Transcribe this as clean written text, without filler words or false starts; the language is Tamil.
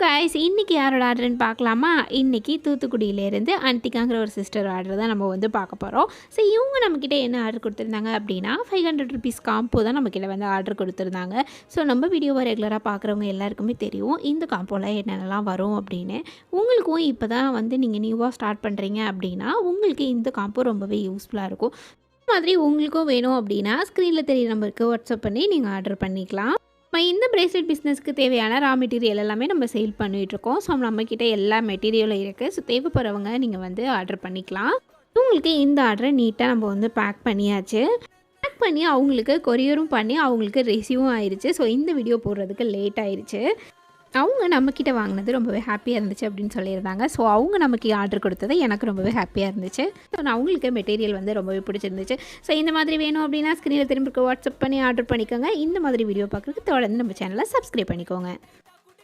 கைஸ், இன்னைக்கு யாரோட ஆர்டர்னு பார்க்கலாமா? இன்னைக்கு தூத்துக்குடியிலேருந்து அன்திகாங்கிற ஒரு சிஸ்டர் ஆர்டர் தான் நம்ம வந்து பார்க்க போகிறோம். ஸோ இவங்க நம்மக்கிட்ட என்ன ஆர்டர் கொடுத்துருந்தாங்க அப்படின்னா, 500 ருபீஸ் காம்போ தான் நம்மக்கிட்ட வந்து ஆர்டர் கொடுத்துருந்தாங்க. ஸோ நம்ம வீடியோவை ரெகுலராக பார்க்குறவங்க எல்லாருக்குமே தெரியும் இந்த காம்போவில் என்னென்னலாம் வரும் அப்படின்னு. உங்களுக்கும் இப்போ தான் வந்து நீங்கள் நியூவாக ஸ்டார்ட் பண்ணுறீங்க அப்படின்னா உங்களுக்கு இந்த காம்போ ரொம்பவே யூஸ்ஃபுல்லாக இருக்கும். இந்த மாதிரி உங்களுக்கும் வேணும் அப்படின்னா ஸ்க்ரீனில் தெரிய நம்பருக்கு வாட்ஸ்அப் பண்ணி நீங்கள் ஆர்டர் பண்ணிக்கலாம். நம்ம இந்த பிரேஸ்லெட் பிஸ்னஸ்க்கு தேவையான ரா மெட்டீரியல் எல்லாமே நம்ம சேல் பண்ணிகிட்ருக்கோம். ஸோ நம்மக்கிட்ட எல்லா மெட்டீரியலும் இருக்குது. ஸோ தேவைப்படுறவங்க நீங்கள் வந்து ஆர்டர் பண்ணிக்கலாம். உங்களுக்கு இந்த ஆர்டரை நீட்டாக நம்ம வந்து பேக் பண்ணியாச்சு. பேக் பண்ணி அவங்களுக்கு கொரியரும் பண்ணி அவங்களுக்கு ரிசீவும் ஆயிடுச்சு. ஸோ இந்த வீடியோ போடுறதுக்கு லேட் ஆயிடுச்சு. அவங்க நம்மக்கிட்ட வாங்கினது ரொம்பவே ஹாப்பியாக இருந்துச்சு அப்படின்னு சொல்லியிருந்தாங்க. ஸோ அவங்க நமக்கு ஆர்டர் கொடுத்தது எனக்கு ரொம்பவே ஹாப்பியாக இருந்துச்சு. ஸோ நான் அவங்களுக்கு மெட்டீரியல் வந்து ரொம்பவே பிடிச்சிருந்துச்சு. ஸோ இந்த மாதிரி வேணும் அப்படின்னா ஸ்க்ரீனில் திரும்ப வாட்ஸ்அப் பண்ணி ஆர்டர் பண்ணிக்கோங்க. இந்த மாதிரி வீடியோ பார்க்குறதுக்கு தொடர்ந்து நம்ம சேனலை சப்ஸ்கிரைப் பண்ணிக்கோங்க.